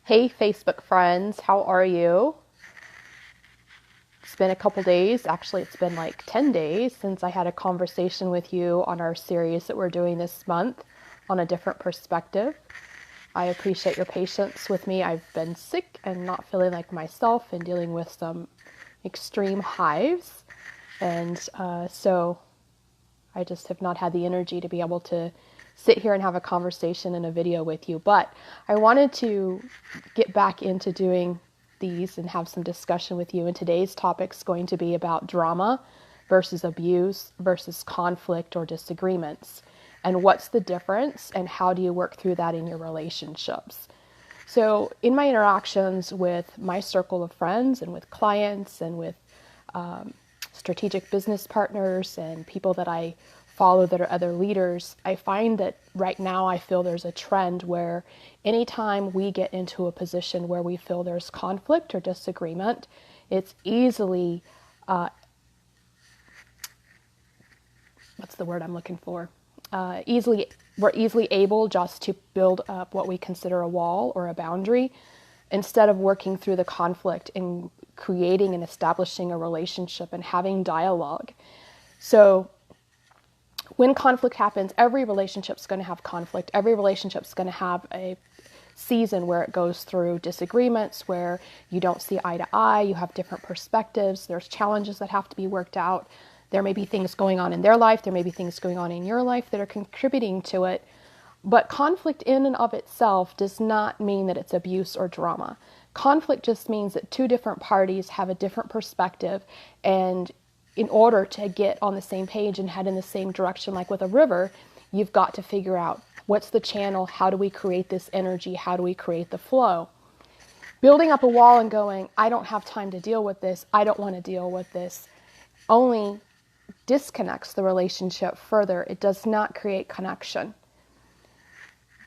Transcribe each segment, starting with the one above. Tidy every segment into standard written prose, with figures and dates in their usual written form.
Hey, Facebook friends, how are you? It's been a couple days. Actually, it's been like 10 days since I had a conversation with you on our series that we're doing this month on a different perspective. I appreciate your patience with me. I've been sick and not feeling like myself and dealing with some extreme hives. So I just have not had the energy to be able to sit here and have a conversation in a video with you. But I wanted to get back into doing these and have some discussion with you. And today's topic is going to be about drama versus abuse versus conflict or disagreements. And what's the difference and how do you work through that in your relationships? So in my interactions with my circle of friends and with clients and with strategic business partners and people that I follow that are other leaders, I find that right now I feel there's a trend where anytime we get into a position where we feel there's conflict or disagreement, it's easily, what's the word I'm looking for? We're easily able just to build up what we consider a wall or a boundary instead of working through the conflict and creating and establishing a relationship and having dialogue. So when conflict happens, every relationship's going to have conflict. Every relationship's going to have a season where it goes through disagreements, where you don't see eye to eye, you have different perspectives, there's challenges that have to be worked out. There may be things going on in their life, there may be things going on in your life that are contributing to it. But conflict in and of itself does not mean that it's abuse or drama. Conflict just means that two different parties have a different perspective, and in order to get on the same page and head in the same direction, like with a river, you've got to figure out what's the channel, how do we create this energy, how do we create the flow. Building up a wall and going, I don't have time to deal with this, I don't want to deal with this, only disconnects the relationship further. It does not create connection.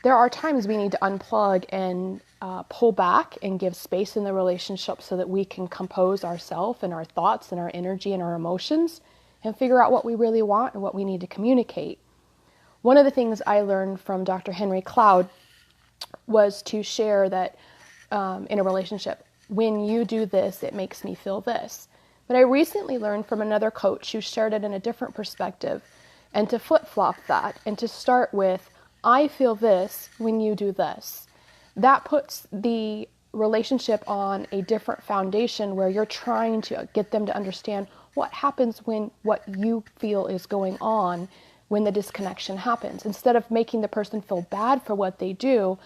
There are times we need to unplug and pull back and give space in the relationship so that we can compose ourselves and our thoughts and our energy and our emotions and figure out what we really want and what we need to communicate. One of the things I learned from Dr. Henry Cloud was to share that in a relationship, when you do this, it makes me feel this. But I recently learned from another coach who shared it in a different perspective, and to flip-flop that and to start with, I feel this when you do this. That puts the relationship on a different foundation where you're trying to get them to understand what happens when what you feel is going on when the disconnection happens. Instead of making the person feel bad for what they do,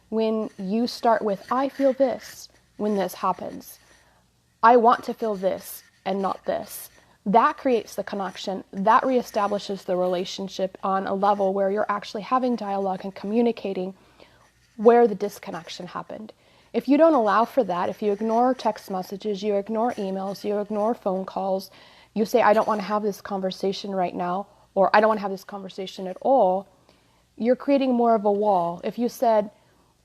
when you start with, I feel this when this happens. I want to feel this and not this. That creates the connection. That reestablishes the relationship on a level where you're actually having dialogue and communicating where the disconnection happened. If you don't allow for that, if you ignore text messages, you ignore emails, you ignore phone calls, you say, I don't want to have this conversation right now, or I don't want to have this conversation at all, you're creating more of a wall. If you said,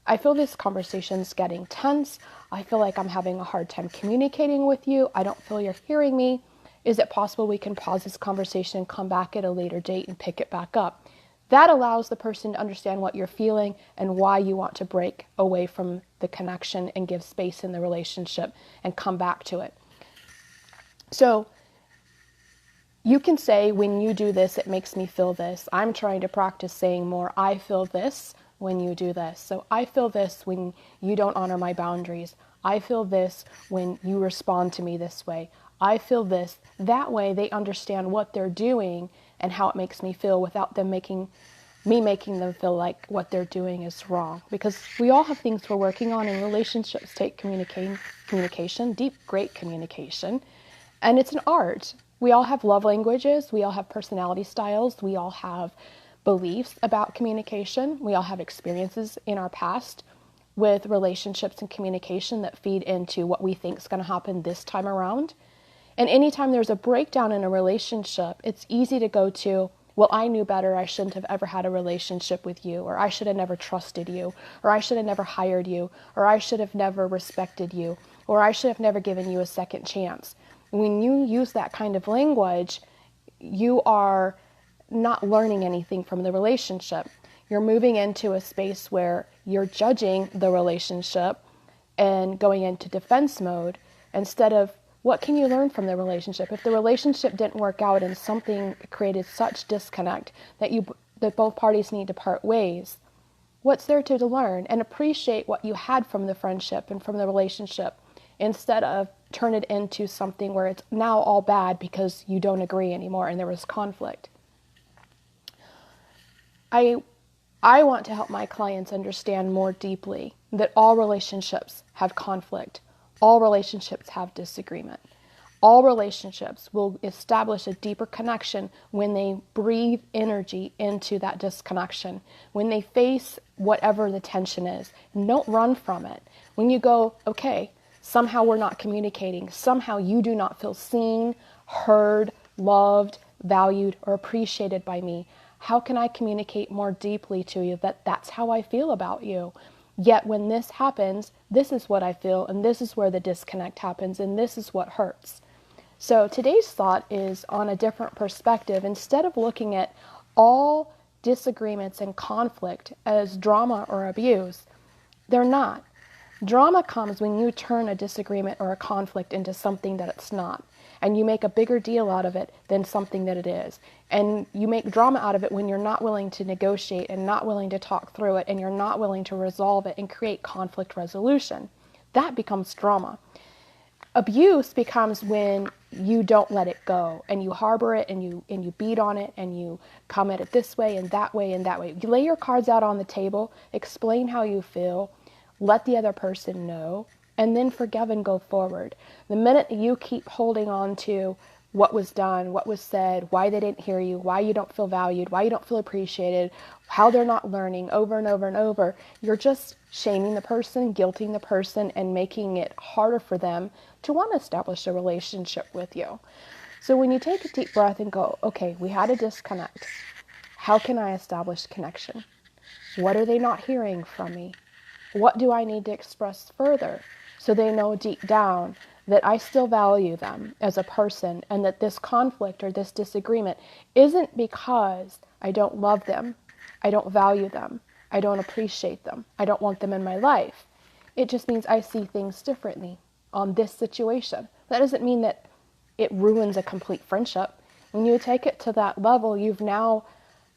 I feel this conversation's getting tense, I feel like I'm having a hard time communicating with you, I don't feel you're hearing me, is it possible we can pause this conversation and come back at a later date and pick it back up? That allows the person to understand what you're feeling and why you want to break away from the connection and give space in the relationship and come back to it. So you can say, when you do this, it makes me feel this. I'm trying to practice saying more, I feel this when you do this. So I feel this when you don't honor my boundaries. I feel this when you respond to me this way. I feel this. That way they understand what they're doing and how it makes me feel without them making them feel like what they're doing is wrong. Because we all have things we're working on, and relationships take communication, deep, great communication. And it's an art. We all have love languages. We all have personality styles. We all have beliefs about communication. We all have experiences in our past with relationships and communication that feed into what we think is going to happen this time around. And anytime there's a breakdown in a relationship, it's easy to go to, well, I knew better, I shouldn't have ever had a relationship with you, or I should have never trusted you, or I should have never hired you, or I should have never respected you, or I should have never given you a second chance. When you use that kind of language, you are not learning anything from the relationship. You're moving into a space where you're judging the relationship and going into defense mode instead of what can you learn from the relationship? If the relationship didn't work out and something created such disconnect that both parties need to part ways, what's there to learn? And appreciate what you had from the friendship and from the relationship instead of turn it into something where it's now all bad because you don't agree anymore and there was conflict. I want to help my clients understand more deeply that all relationships have conflict. All relationships have disagreement. All relationships will establish a deeper connection when they breathe energy into that disconnection, when they face whatever the tension is, and don't run from it. When you go, okay, somehow we're not communicating, somehow you do not feel seen, heard, loved, valued, or appreciated by me. How can I communicate more deeply to you that that's how I feel about you? Yet when this happens, this is what I feel, and this is where the disconnect happens, and this is what hurts. So today's thought is on a different perspective. Instead of looking at all disagreements and conflict as drama or abuse, they're not. Drama comes when you turn a disagreement or a conflict into something that it's not, and you make a bigger deal out of it than something that it is. And you make drama out of it when you're not willing to negotiate and not willing to talk through it, and you're not willing to resolve it and create conflict resolution. That becomes drama. Abuse becomes when you don't let it go and you harbor it and you beat on it and you come at it this way and that way and that way. You lay your cards out on the table, explain how you feel, let the other person know, and then forgive and go forward. The minute you keep holding on to what was done, what was said, why they didn't hear you, why you don't feel valued, why you don't feel appreciated, how they're not learning over and over and over, you're just shaming the person, guilting the person, and making it harder for them to want to establish a relationship with you. So when you take a deep breath and go, okay, we had a disconnect. How can I establish connection? What are they not hearing from me? What do I need to express further so they know deep down that I still value them as a person, and that this conflict or this disagreement isn't because I don't love them, I don't value them, I don't appreciate them, I don't want them in my life. It just means I see things differently on this situation. That doesn't mean that it ruins a complete friendship. When you take it to that level, you've now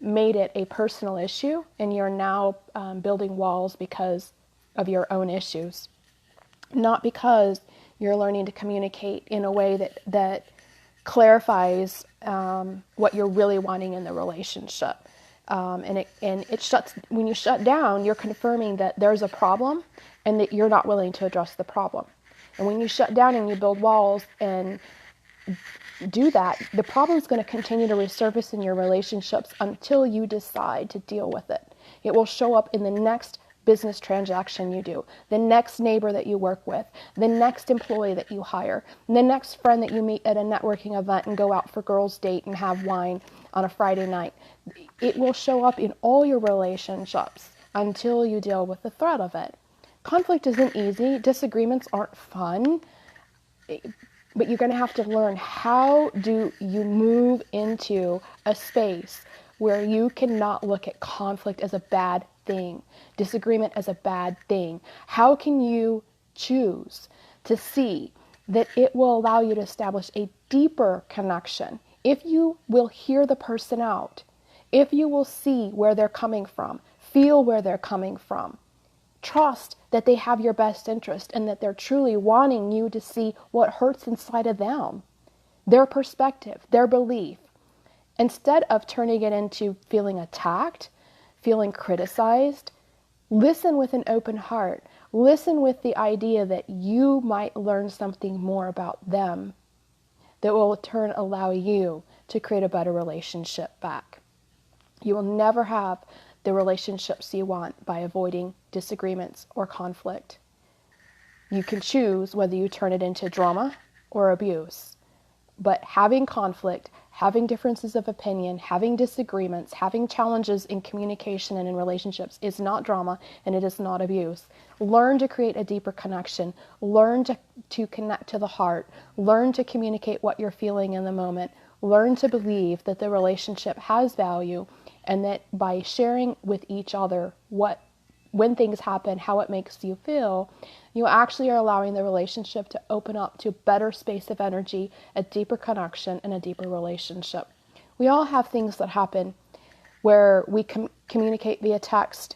made it a personal issue, and you're now building walls because of your own issues, not because you're learning to communicate in a way that clarifies what you're really wanting in the relationship. And it shuts, when you shut down, you're confirming that there's a problem and that you're not willing to address the problem. And when you shut down and you build walls and do that, the problem is going to continue to resurface in your relationships until you decide to deal with it. It will show up in the next business transaction you do, the next neighbor that you work with, the next employee that you hire, the next friend that you meet at a networking event and go out for girls' date and have wine on a Friday night. It will show up in all your relationships until you deal with the threat of it. Conflict isn't easy. Disagreements aren't fun. But you're going to have to learn, how do you move into a space where you cannot look at conflict as a bad thing, disagreement as a bad thing? How can you choose to see that it will allow you to establish a deeper connection if you will hear the person out, if you will see where they're coming from, feel where they're coming from, trust that they have your best interest and that they're truly wanting you to see what hurts inside of them, their perspective, their belief, instead of turning it into feeling attacked, feeling criticized. Listen with an open heart. Listen with the idea that you might learn something more about them that will in turn allow you to create a better relationship back. You will never have the relationships you want by avoiding disagreements or conflict. You can choose whether you turn it into drama or abuse. But having conflict, having differences of opinion, having disagreements, having challenges in communication and in relationships is not drama, and it is not abuse. Learn to create a deeper connection. Learn to connect to the heart. Learn to communicate what you're feeling in the moment. Learn to believe that the relationship has value, and that by sharing with each other what when things happen, how it makes you feel, you actually are allowing the relationship to open up to a better space of energy, a deeper connection, and a deeper relationship. We all have things that happen where we communicate via text,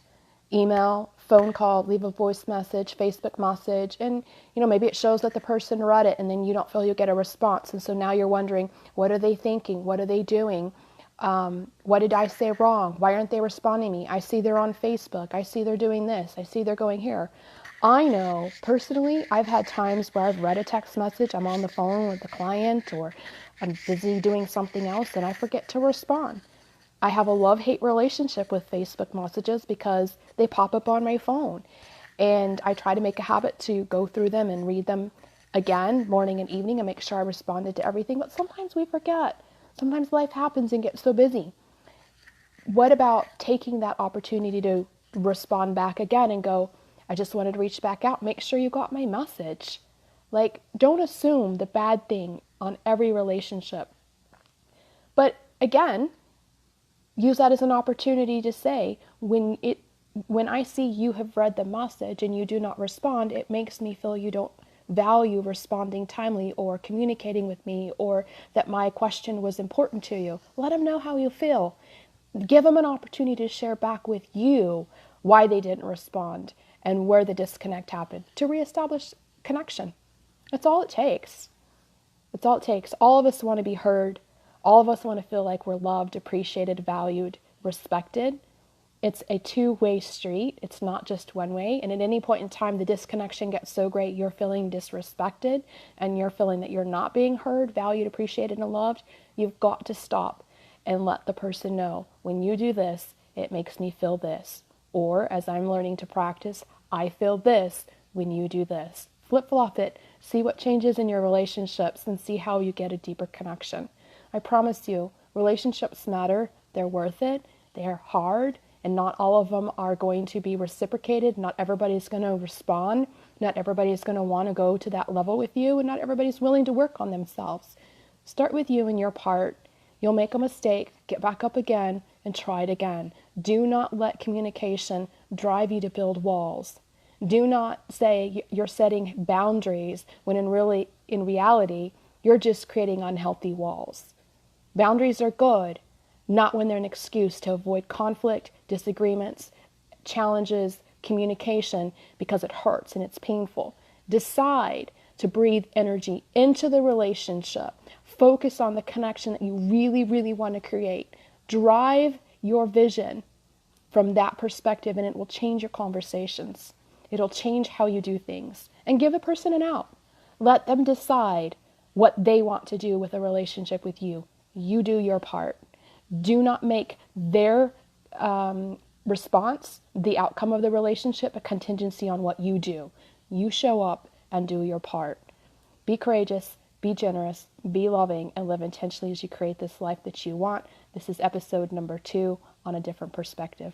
email, phone call, leave a voice message, Facebook message, and maybe it shows that the person read it and then you don't feel you get a response. And so now you're wondering, what are they thinking? What are they doing? What did I say wrong? Why aren't they responding to me? I see they're on Facebook. I see they're doing this. I see they're going here. I know personally, I've had times where I've read a text message, I'm on the phone with the client or I'm busy doing something else and I forget to respond. I have a love-hate relationship with Facebook messages because they pop up on my phone. And I try to make a habit to go through them and read them again, morning and evening, and make sure I responded to everything. But sometimes we forget. Sometimes life happens and gets so busy. What about taking that opportunity to respond back again and go, I just wanted to reach back out. Make sure you got my message. Like, don't assume the bad thing on every relationship. But again, use that as an opportunity to say, when I see you have read the message and you do not respond, it makes me feel you don't value responding timely or communicating with me, or that my question was important to you. Let them know how you feel. Give them an opportunity to share back with you why they didn't respond and where the disconnect happened, to reestablish connection. That's all it takes. That's all it takes. All of us want to be heard. All of us want to feel like we're loved, appreciated, valued, respected. It's a two-way street. It's not just one way. And at any point in time, the disconnection gets so great, you're feeling disrespected and you're feeling that you're not being heard, valued, appreciated, and loved. You've got to stop and let the person know, when you do this, it makes me feel this. Or, as I'm learning to practice, I feel this when you do this. Flip-flop it. See what changes in your relationships and see how you get a deeper connection. I promise you, relationships matter. They're worth it. They're hard. And not all of them are going to be reciprocated. Not everybody's going to respond. Not everybody's going to want to go to that level with you. And not everybody's willing to work on themselves. Start with you and your part. You'll make a mistake. Get back up again and try it again. Do not let communication drive you to build walls. Do not say you're setting boundaries when in reality, you're just creating unhealthy walls. Boundaries are good, not when they're an excuse to avoid conflict, disagreements, challenges, communication, because it hurts and it's painful. Decide to breathe energy into the relationship. Focus on the connection that you really, really want to create. Drive your vision from that perspective, and it will change your conversations. It'll change how you do things. And give the person an out. Let them decide what they want to do with a relationship with you. You do your part. Do not make their response, the outcome of the relationship, a contingency on what you do. You show up and do your part. Be courageous, be generous, be loving, and live intentionally as you create this life that you want. This is episode number 2 on a different perspective.